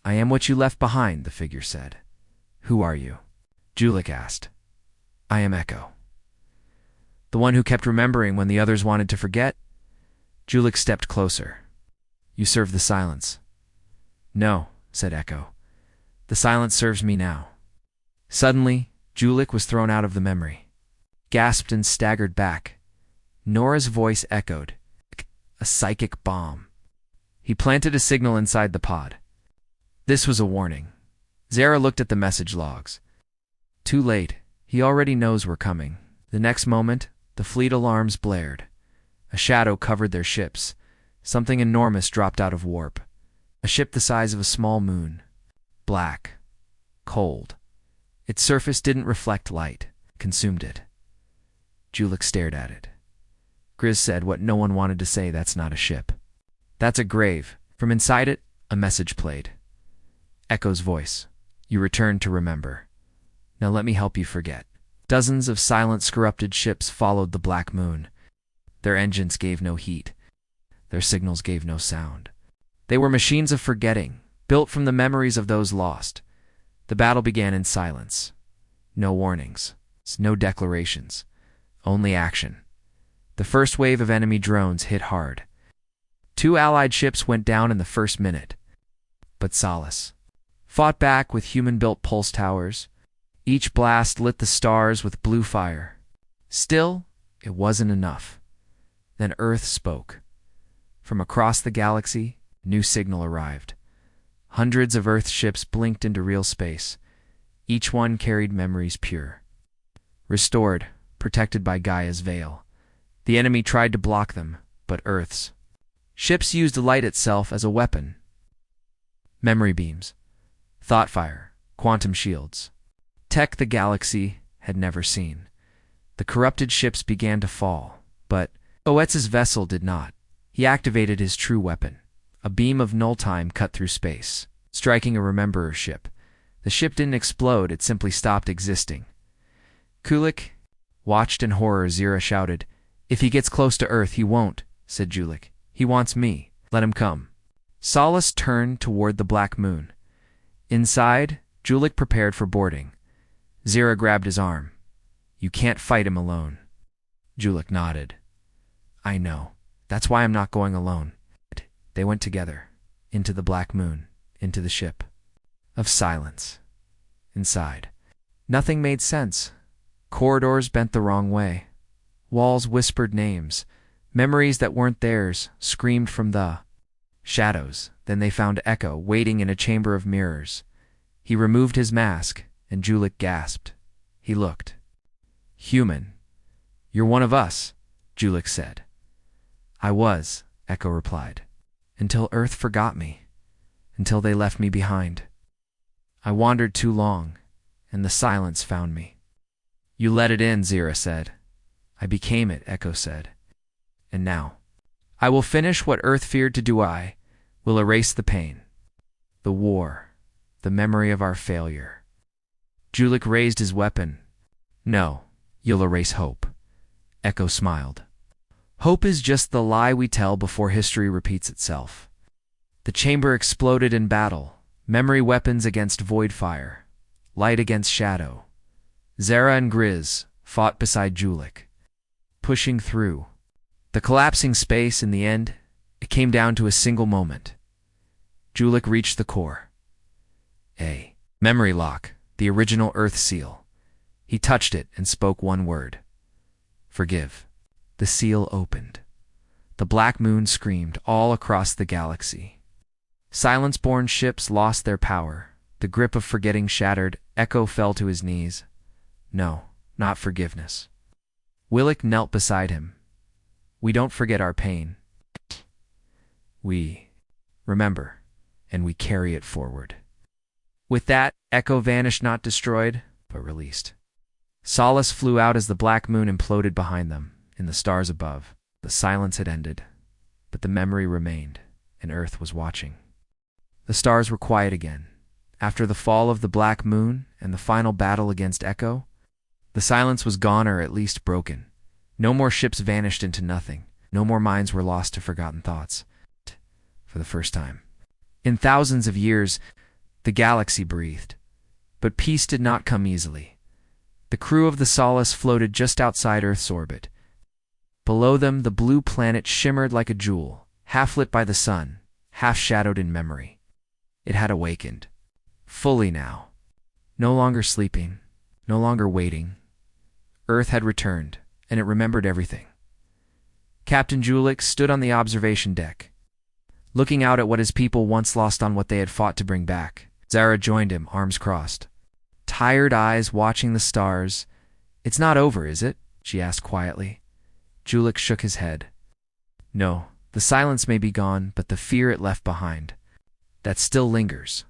Speaker 1: I am what you left behind, the figure said. Who are you? Julik asked. I am Echo. The one who kept remembering when the others wanted to forget? Julik stepped closer. You serve the silence. No, said Echo. The silence serves me now. Suddenly, Julik was thrown out of the memory, gasped and staggered back. Nora's voice echoed. A psychic bomb. He planted a signal inside the pod. This was a warning. Zara looked at the message logs. Too late. He already knows we're coming. The next moment, the fleet alarms blared. A shadow covered their ships. Something enormous dropped out of warp. A ship the size of a small moon. Black. Cold. Its surface didn't reflect light. Consumed it. Julik stared at it. Grizz said what no one wanted to say, that's not a ship. That's a grave. From inside it, a message played. Echo's voice. You returned to remember. Now let me help you forget. Dozens of silent, corrupted ships followed the black moon. Their engines gave no heat. Their signals gave no sound. They were machines of forgetting, built from the memories of those lost. The battle began in silence. No warnings, no declarations, only action. The first wave of enemy drones hit hard. 2 Allied ships went down in the first minute. But Solace fought back with human-built pulse towers. Each blast lit the stars with blue fire. Still, it wasn't enough. Then Earth spoke. From across the galaxy, a new signal arrived. Hundreds of Earth ships blinked into real space. Each one carried memories pure. Restored, protected by Gaia's veil. The enemy tried to block them, but Earth's. Ships used light itself as a weapon. Memory beams, thought fire, quantum shields. Tech the galaxy had never seen. The corrupted ships began to fall, but Oetz's vessel did not. He activated his true weapon. A beam of null time cut through space, striking a Rememberer ship. The ship didn't explode, it simply stopped existing. Kulik watched in horror. Zira shouted, "If he gets close to Earth, he won't," said Julik. "He wants me. Let him come." Solace turned toward the black moon. Inside, Julik prepared for boarding. Zira grabbed his arm. "You can't fight him alone." Julik nodded. "I know. That's why I'm not going alone." They went together, into the black moon, into the ship. Of silence. Inside. Nothing made sense. Corridors bent the wrong way. Walls whispered names. Memories that weren't theirs screamed from the shadows. Then they found Echo waiting in a chamber of mirrors. He removed his mask, and Julik gasped. He looked. "Human. You're one of us," Julik said. "I was," Echo replied, "until Earth forgot me, until they left me behind. I wandered too long, and the silence found me." "You let it in," Zira said. "I became it," Echo said. "And now, I will finish what Earth feared to do. I will erase the pain, the war, the memory of our failure." Julik raised his weapon. "No, you'll erase hope." Echo smiled. "Hope is just the lie we tell before history repeats itself." The chamber exploded in battle. Memory weapons against void fire, light against shadow. Zara and Grizz fought beside Julik, pushing through. The collapsing space, in the end, it came down to a single moment. Julik reached the core. A memory lock, the original Earth seal. He touched it and spoke one word. "Forgive." The seal opened. The black moon screamed all across the galaxy. Silence-born ships lost their power. The grip of forgetting shattered. Echo fell to his knees. No, not forgiveness. Willick knelt beside him. "We don't forget our pain. We remember, and we carry it forward." With that, Echo vanished, not destroyed, but released. Solace flew out as the black moon imploded behind them. In the stars above, the silence had ended, but the memory remained, and Earth was watching. The stars were quiet again. After the fall of the black moon and the final battle against Echo, the silence was gone, or at least broken. No more ships vanished into nothing. No more minds were lost to forgotten thoughts. For the first time in thousands of years, the galaxy breathed. But peace did not come easily. The crew of the Solace floated just outside Earth's orbit. Below them, the blue planet shimmered like a jewel, half lit by the sun, half shadowed in memory. It had awakened. Fully now. No longer sleeping, no longer waiting. Earth had returned, and it remembered everything. Captain Julik stood on the observation deck, looking out at what his people once lost on what they had fought to bring back. Zara joined him, arms crossed. Tired eyes watching the stars. "It's not over, is it?" she asked quietly. Julik shook his head. "No, the silence may be gone, but the fear it left behind, that still lingers."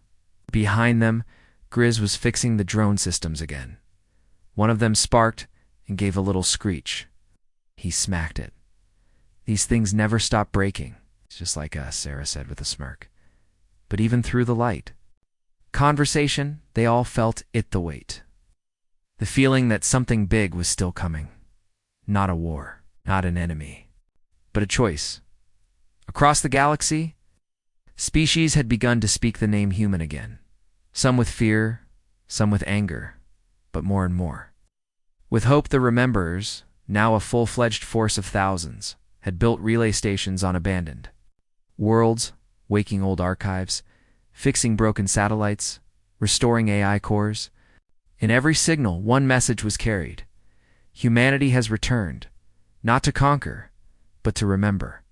Speaker 1: Behind them, Grizz was fixing the drone systems again. One of them sparked and gave a little screech. He smacked it. "These things never stop breaking." "It's just like us," Sarah said with a smirk. But even through the light conversation, they all felt it, the weight. The feeling that something big was still coming. Not a war, not an enemy, but a choice. Across the galaxy, species had begun to speak the name human again. Some with fear, some with anger, but more and more. With hope, the Rememberers, now a full-fledged force of thousands, had built relay stations on abandoned worlds, waking old archives, fixing broken satellites, restoring AI cores. In every signal, one message was carried. Humanity has returned, not to conquer, but to remember.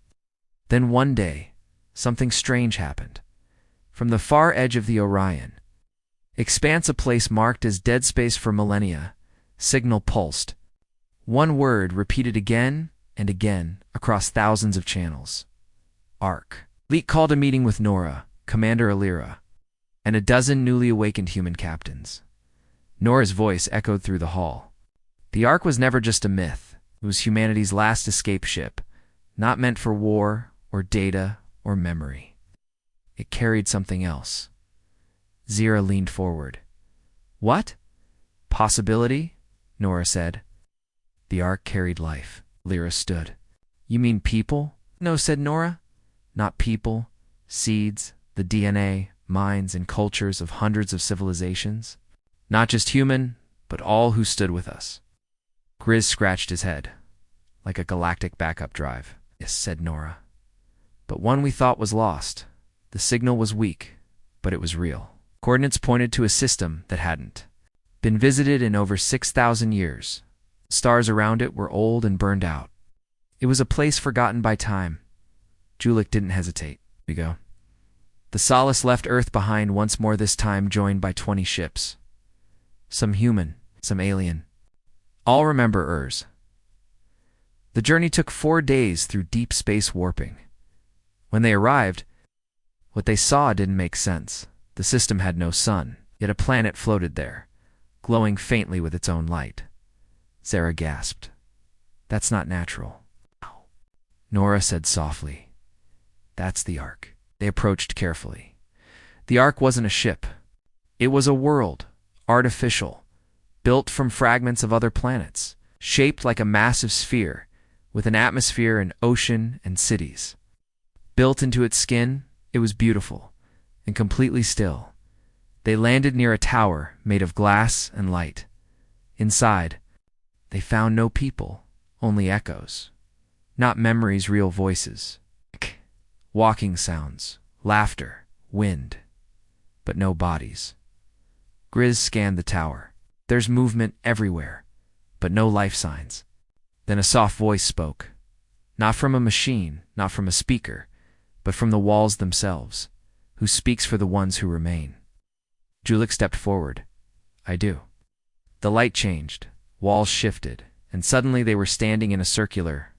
Speaker 1: Then one day, something strange happened. From the far edge of the Orion, expanse a place marked as dead space for millennia, signal pulsed. One word repeated again and again across thousands of channels. Ark. Leet called a meeting with Nora, Commander Alira, and a dozen newly awakened human captains. Nora's voice echoed through the hall. The Ark was never just a myth. It was humanity's last escape ship, not meant for war or data or memory. It carried something else. Zira leaned forward. What? Possibility? Nora said. The Ark carried life. Lyra stood. You mean people? No, said Nora. Not people. Seeds, the DNA, minds, and cultures of hundreds of civilizations. Not just human, but all who stood with us. Grizz scratched his head. Like a galactic backup drive. Yes, said Nora. But one we thought was lost. The signal was weak, but it was real. Coordinates pointed to a system that hadn't been visited in over 6,000 years. Stars around it were old and burned out. It was a place forgotten by time. Julik didn't hesitate. We go. The Solace left Earth behind once more, this time joined by 20 ships. Some human, some alien. All remember Urs. The journey took 4 days through deep space warping. When they arrived, what they saw didn't make sense. The system had no sun, yet a planet floated there, glowing faintly with its own light. Zara gasped. That's not natural. Nora said softly. That's the Ark. They approached carefully. The Ark wasn't a ship. It was a world, artificial, built from fragments of other planets, shaped like a massive sphere, with an atmosphere and ocean and cities. Built into its skin, it was beautiful and completely still. They landed near a tower made of glass and light. Inside, they found no people, only echoes. Not memories, real voices. Walking sounds, laughter, wind, but no bodies. Grizz scanned the tower. There's movement everywhere, but no life signs. Then a soft voice spoke. Not from a machine, not from a speaker, but from the walls themselves. Who speaks for the ones who remain? Julik stepped forward. I do. The light changed, walls shifted, and suddenly they were standing in a circular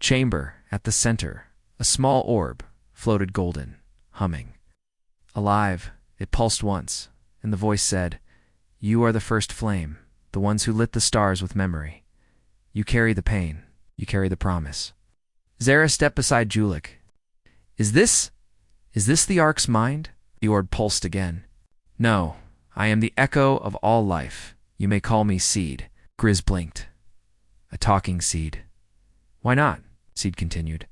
Speaker 1: chamber. At the center, a small orb floated golden, humming. Alive, it pulsed once, and the voice said, You are the first flame, the ones who lit the stars with memory. You carry the pain, you carry the promise. Zara stepped beside Julik. Is this the Ark's mind? The orb pulsed again. No, I am the echo of all life. You may call me Seed. Grizz blinked. A talking seed. Why not? Seed continued.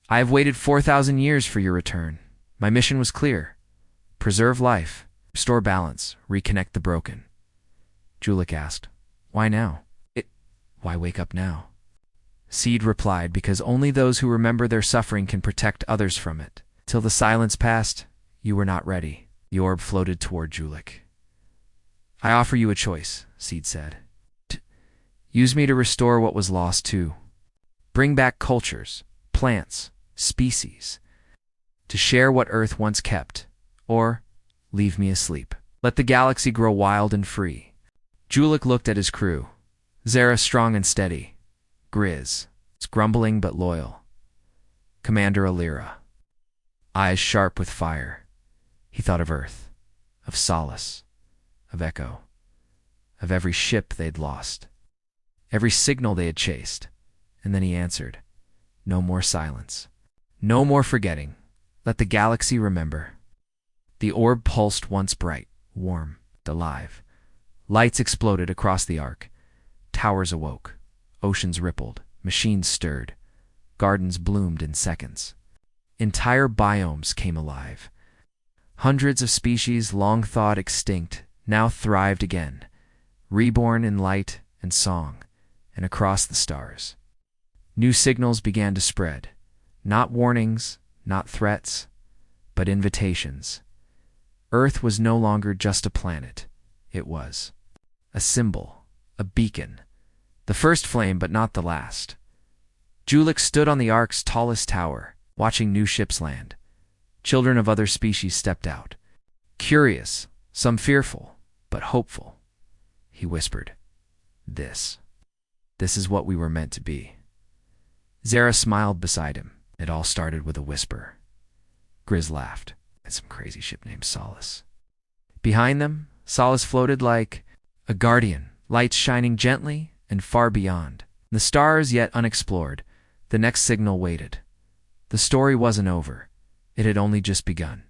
Speaker 1: I have waited 4,000 years for your return. My mission was clear. Preserve life, restore balance, reconnect the broken. Julik asked, Why now? Why wake up now? Seed replied, Because only those who remember their suffering can protect others from it. Till the silence passed, you were not ready. The orb floated toward Julik. I offer you a choice, Seed said. Use me to restore what was lost too. Bring back cultures, plants, species. To share what Earth once kept. Or leave me asleep. Let the galaxy grow wild and free. Julik looked at his crew. Zara strong and steady. Grizz, grumbling but loyal. Commander Alira, eyes sharp with fire. He thought of Earth, of Solace, of Echo, of every ship they'd lost, every signal they had chased. And then he answered, No more silence. No more forgetting. Let the galaxy remember. The orb pulsed once bright, warm, alive. Lights exploded across the Ark. Towers awoke. Oceans rippled. Machines stirred. Gardens bloomed in seconds. Entire biomes came alive. Hundreds of species long thought extinct now thrived again, reborn in light and song, and across the stars. New signals began to spread. Not warnings, not threats, but invitations. Earth was no longer just a planet. It was a symbol, a beacon. The first flame, but not the last. Julik stood on the Ark's tallest tower, watching new ships land. Children of other species stepped out. Curious, some fearful, but hopeful. He whispered, This is what we were meant to be. Zara smiled beside him. It all started with a whisper. Grizz laughed at some crazy ship named Solace. Behind them, Solace floated like a guardian, lights shining gently and far beyond. The stars yet unexplored. The next signal waited. The story wasn't over. It had only just begun.